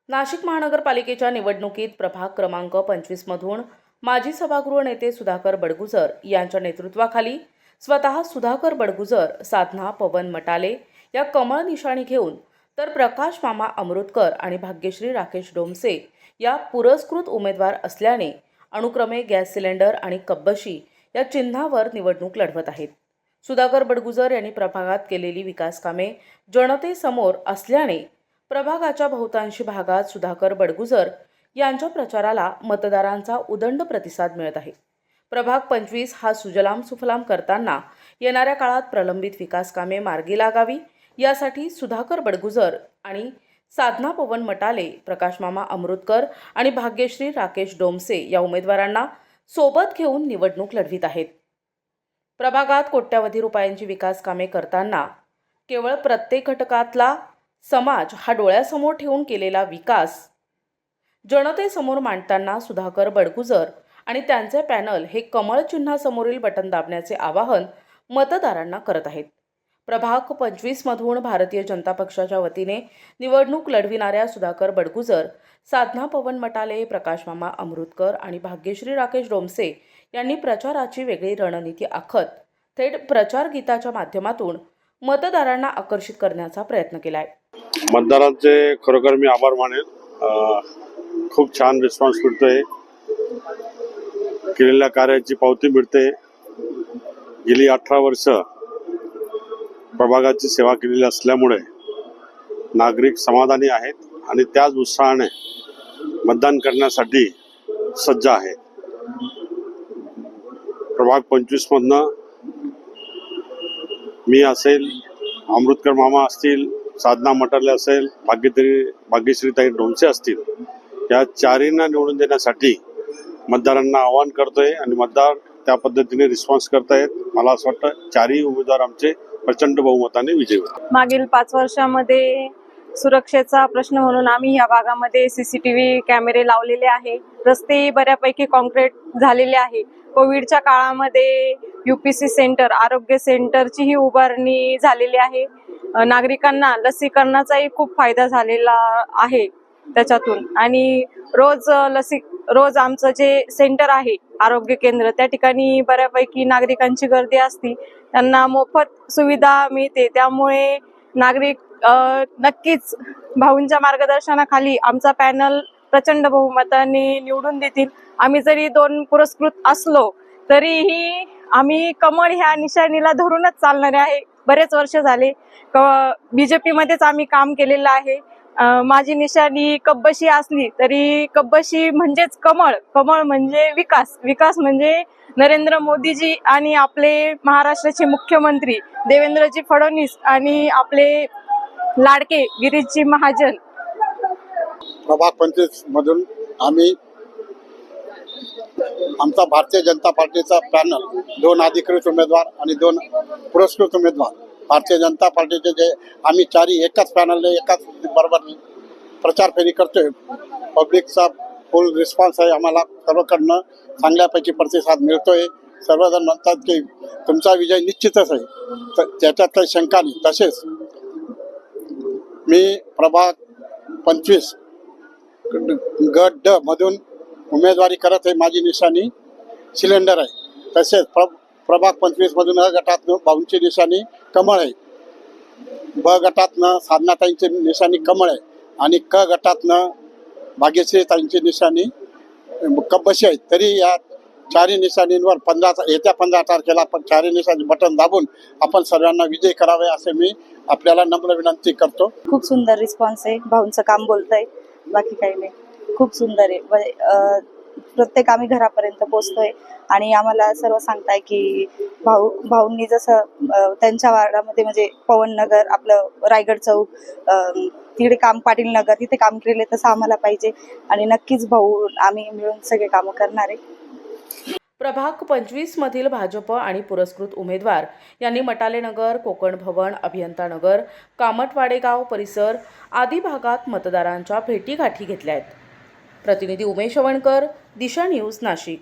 नाशिक महानगरपालिकेच्या निवडणुकीत प्रभाग क्रमांक 25 मधून माजी सभागृह नेते सुधाकर बडगुजर यांच्या नेतृत्वाखाली स्वतः सुधाकर बडगुजर, साधना पवन मटाले या कमळ निशाणी घेऊन तर प्रकाश मामा अमृतकर आणि भाग्यश्री राकेश डोमसे या पुरस्कृत उमेदवार असल्याने अनुक्रमे गॅस सिलेंडर आणि कब्बशी या चिन्हावर निवडणूक लढवत आहेत। सुधाकर बडगुजर यांनी प्रभागात केलेली विकास कामे जनतेसमोर असल्याने प्रभागाच्या बहुतांशी भागात सुधाकर बडगुजर यांच्या प्रचाराला मतदारांचा उदंड प्रतिसाद मिळत आहे। प्रभाग 25 हा सुजलाम सुफलाम करताना येणाऱ्या काळात प्रलंबित विकास कामे मार्गी लागावी यासाठी सुधाकर बडगुजर आणि साधना पवन मटाले, प्रकाश मामा अमृतकर आणि भाग्यश्री राकेश डोमसे या उमेदवारांना सोबत घेऊन निवडणूक लढवित आहेत। प्रभागात कोट्यावधी रुपयांची विकास कामे करताना केवळ प्रत्येक घटकातला समाज हा डोळ्यासमोर ठेवून केलेला विकास जनतेसमोर मांडताना सुधाकर बडगुजर आणि त्यांचे पॅनल हे कमळ चिन्हासमोरील बटन दाबण्याचे आवाहन मतदारांना करत आहेत। प्रभाग 25 मधून भारतीय जनता पक्षाच्या वतीने निवडणूक लढविणाऱ्या सुधाकर बडगुजर, साधना पवन मटाले, प्रकाश मामा अमृतकर आणि भाग्यश्री राकेश डोमसे यांनी प्रचाराची वेगळी रणनीती आखत थेट प्रचार गीताच्या माध्यमातून मतदारांना आकर्षित करण्याचा प्रयत्न केलाय। मतदारांचे खरोखर मी आभार मानेल। खूप छान रिस्पॉन्स मिळतोय, केलेल्या कार्याची पावती मिळते। गेली 18 वर्ष प्रभागाची सेवा केलेली असल्यामुळे नागरिक समाधानी आहेत आणि त्याच उत्साहाने मतदान करण्यासाठी सज्ज आहेत। प्रभाग 25 मधनं मी असेल, अमृतकर मामा असतील, साधना मटाले असेल, भाग्यश्रीताई डोमसे असतील, या चारींना निवडून देण्यासाठी मतदारांना आवाहन करतोय आणि मतदार त्या पद्धतीने रिस्पॉन्स करतायत। मला असं वाटतं चारही उमेदवार आमचे प्रचंड बहुमताने विजयी होतील। मागील 5 वर्षांमध्ये सुरक्षेचा प्रश्न म्हणून आम्ही या भागामध्ये सीसीटीव्ही कॅमेरे लावलेले आहे। रस्ते बऱ्यापैकी कॉन्क्रीट झालेले आहे। कोविडच्या काळामध्ये यूपीसी सेंटर, आरोग्य सेंटरचीही उभारणी झालेली आहे। नागरिकांना लसीकरणाचाही खूप फायदा झालेला आहे त्याच्यातून। आणि रोज आमचं जे सेंटर आहे, आरोग्य केंद्र, त्या ठिकाणी बऱ्यापैकी नागरिकांची गर्दी असते, त्यांना मोफत सुविधा मिळते। त्यामुळे नागरिक नक्कीच भाऊंच्या मार्गदर्शनाखाली आमचा पॅनल प्रचंड बहुमताने निवडून देतील। आम्ही जरी 2 पुरस्कृत असलो तरीही आम्ही कमळ ह्या निशाणीला धरूनच चालणारे आहे। बरेच वर्ष झाले बीजेपी मध्येच आम्ही काम केलेलं आहे। माझी निशाणी कब्बशी असली तरी कब्बशी म्हणजेच कमळ, कमळ म्हणजे विकास, विकास म्हणजे नरेंद्र मोदीजी आणि आपले महाराष्ट्राचे मुख्यमंत्री देवेंद्रजी फडणवीस आणि आपले लाडके गिरीशजी महाजन। प्रभाग 25 मधून आम्ही आमचा भारतीय जनता पार्टीचा पॅनल 2 अधिकृत उमेदवार आणि 2 पुरस्कृत उमेदवार, भारतीय जनता पार्टीचे जे आम्ही चारही एकाच पॅनलने एकाच बरोबर प्रचार फेरी करतोय। पब्लिकचा फुल रिस्पॉन्स आहे, आम्हाला सर्वकडनं चांगल्यापैकी प्रतिसाद मिळतोय। सर्वजण म्हणतात की तुमचा विजय निश्चितच आहे, तर त्याच्यात काही शंका नाही। तसेच मी प्रभाग 25 गट ड मधून उमेदवारी करत आहे। माझी निशाणी सिलेंडर आहे। तसेच प्रभाग 25 मधून अ गटातनं भाऊंची निशाणी कमळ आहे, ब गटातनं साधनाताईंची निशाणी कमळ आहे आणि क गटातनं भाग्यश्रीताईंची निशाणी कब्बशी आहे। तरी या चारही निशाणींवर येत्या 15 तारखेला चारही निशाणी बटन दाबून आपण सर्वांना विजय करावे असे मी आपल्याला नम्र विनंती करतो। खूप सुंदर रिस्पॉन्स आहे, भाऊंचं काम बोलतंय, बाकी काही नाही। खूप सुंदर आहे, प्रत्येक आम्ही घरापर्यंत पोहोचतोय आणि आम्हाला सर्व सांगताय की भाऊंनी जसं त्यांच्या वार्डामध्ये म्हणजे पवन नगर, आपलं रायगड चौक, तिकडे काम पाटील नगर, तिथे काम केले तसं आम्हाला पाहिजे आणि नक्कीच भाऊ आम्ही मिळून सगळे कामं करणार आहे। प्रभाग 25 मधील भाजप आणि पुरस्कृत उमेदवार यांनी मटाले नगर, कोकण भवन, अभियंता नगर, कामटवाडेगाव परिसर आदी भागात मतदारांच्या भेटीगाठी घेतल्या आहेत। प्रतिनिधी उमेश वणकर, दिशा न्यूज, नाशिक।